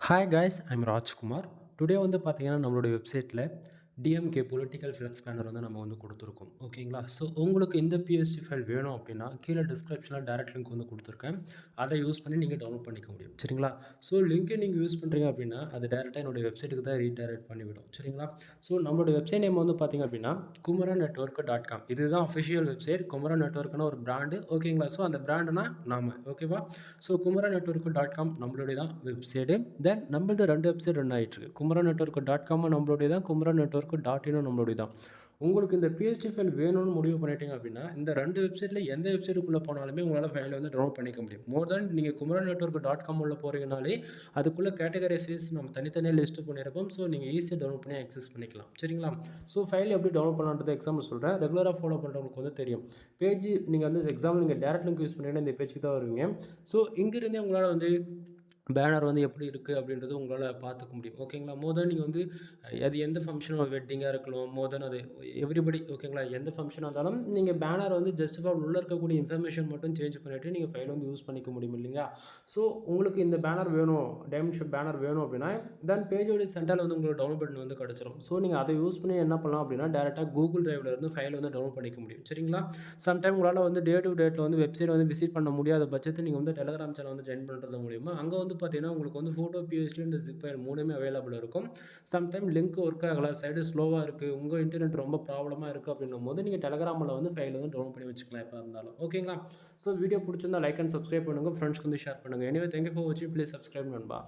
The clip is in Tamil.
Hi guys, I'm Rajkumar. Today வந்து பார்த்தீங்கன்னா, நம்மளுடைய வெப்சைட்டில் டிஎம்கே பொலிட்டிக்கல் ஃப்ளெக்ஸ் பேனர் வந்து நம்ம வந்து கொடுத்துருக்கோம். ஓகேங்களா? ஸோ உங்களுக்கு இந்த பிஎஸ்டி ஃபைல் வேணும் அப்படின்னா, கீழே டிஸ்கிரிப்ஷனில் டைரக்ட் லிங்க் வந்து கொடுத்துருக்கேன். அதை யூஸ் பண்ணி நீங்கள் டவுன்லோட் பண்ணிக்க முடியும். சரிங்களா? ஸோ லிங்க்கை நீங்கள் யூஸ் பண்ணுறீங்க அப்படின்னா, அது டேரெக்டாக என்னுடைய வெப்சைட்டுக்கு தான் ரீடைரக்ட் பண்ணிவிடும். சரிங்களா? ஸோ நம்மளுடைய வெப்சைட் நேம் வந்து பார்த்தீங்க அப்படின்னா, kumaranetwork.com. இதுதான் அஃபிஷியல் வெப்சைட். குமரன் நெட்வொர்க்னு ஒரு பிராண்டு. ஓகேங்களா? ஸோ அந்த பிராண்டுனா நாம. ஓகேவா? ஸோ kumaranetwork.com நம்மளுடைய தான் வெப்சைட்டு. தென் நம்மளது 2 வெப்சைட் ரன் ஆகிட்டுருக்கு. kumaranetwork.com நம்மளுடைய தான், குமரன் நெட்வொர்க் .in நம்மளுடைய தான். உங்களுக்கு இந்த பிஎஸ்டி ஃபைல் வேணும்னு முடிவு பண்ணிட்டீங்க அப்படின்னா, இந்த 2 வெப்சைட்டில் எந்த வெப்சைட்டுக்குள்ளே போனாலுமே உங்களால் ஃபைலை வந்து டவுன்லோட் பண்ணிக்க முடியும். மோர் தென் நீங்கள் குமரன் நெட்வொர்க்.com உள்ள போகிறீங்கனாலே அதுக்குள்ளே கேட்டகரைசஸ் நம்ம தனித்தனியாக லிஸ்ட்டு பண்ணியிருப்போம். ஸோ நீங்கள் ஈஸியாக டவுன்லோட் பண்ணி ஆக்சஸ் பண்ணிக்கலாம். சரிங்களா? ஸோ ஃபைல் எப்படி டவுன்லோட் பண்ணலான்றது எக்ஸாம்பிள் சொல்கிறேன். ரெகுலராக ஃபாலோ பண்ணுறவங்களுக்கு வந்து தெரியும். பேஜ் நீங்கள் வந்து எக்ஸாம்பிள் நீங்கள் டேரக்ட் லிங்க் யூஸ் பண்ணிங்கன்னா இந்த பேஜுக்கு தான் வருவீங்க. ஸோ இங்கிருந்தே உங்களால் வந்து பேனர் வந்து எப்படி இருக்குது அப்படின்றது உங்களால் பார்த்துக்க முடியும். ஓகேங்களா? மோர் தென் நீங்கள் வந்து அது எந்த ஃபங்க்ஷனோ வெட்டிங்காக இருக்கலாம், மோர் தென் அது எவ்ரிபடி. ஓகேங்களா? எந்த ஃபங்க்ஷனாக இருந்தாலும் நீங்கள் பேனர் வந்து ஜஸ்ட் ஃபார் உள்ளே இருக்கக்கூடிய இன்ஃபர்மேஷன் மட்டும் சேஞ்ச் பண்ணிவிட்டு நீங்கள் ஃபைல் வந்து யூஸ் பண்ணிக்க முடியும் இல்லைங்களா? ஸோ உங்களுக்கு இந்த பேனர் வேணும், டைமண்ட் ஷேப் பேனர் வேணும் அப்படின்னா தென் பேஜோடைய சென்டரில் வந்து உங்களுக்கு டவுன்லோட் பட்டன் வந்து கிடச்சிரும். ஸோ நீங்கள் அதை யூஸ் பண்ணி என்ன பண்ணலாம் அப்படின்னா, டேரெக்டாக கூகுள் டிரைவில் இருந்து ஃபைல் வந்து டவுன்லோட் பண்ணிக்க முடியும். சரிங்களா? சம்டைம் உங்களால் வந்து டே டு டேட்டில் வந்து வெப்சைட் வந்து விசிட் பண்ண முடியாத பட்சத்தில் நீங்கள் வந்து டெலகிராம் சேனல் வந்து ஜாயின் பண்ணுறது மூலிமா அங்கே வந்து பார்த்தீங்கன்னா உங்களுக்கு வந்து photo, PSD and zip file 3மே அவைலபிள் இருக்கும். சம்டைம் லிங்க் ஒர்க் ஆகலை, சைடு ஸ்லோவாக இருக்குது, உங்கள் இன்டர்நெட் ரொம்ப ப்ராப்ளமாக இருக்குது அப்படின்னும் போது நீங்கள் டெலகிராமில் வந்து ஃபைல் வந்து டவுன்லோட் பண்ணி வச்சுக்கலாம் எப்போ இருந்தாலும். ஓகேங்களா? ஸோ வீடியோ பிடிச்சிருந்தா லைக் அண்ட் சப்ஸ்கிரைப் பண்ணுங்கள், ஃப்ரெண்ட்ஸ்க்கு வந்து ஷேர் பண்ணுங்கள். எனிவே தேங்க்யூ ஃபார் வாட்சிங். ப்ளீஸ் சப்ஸ்கிரைப் நண்பா.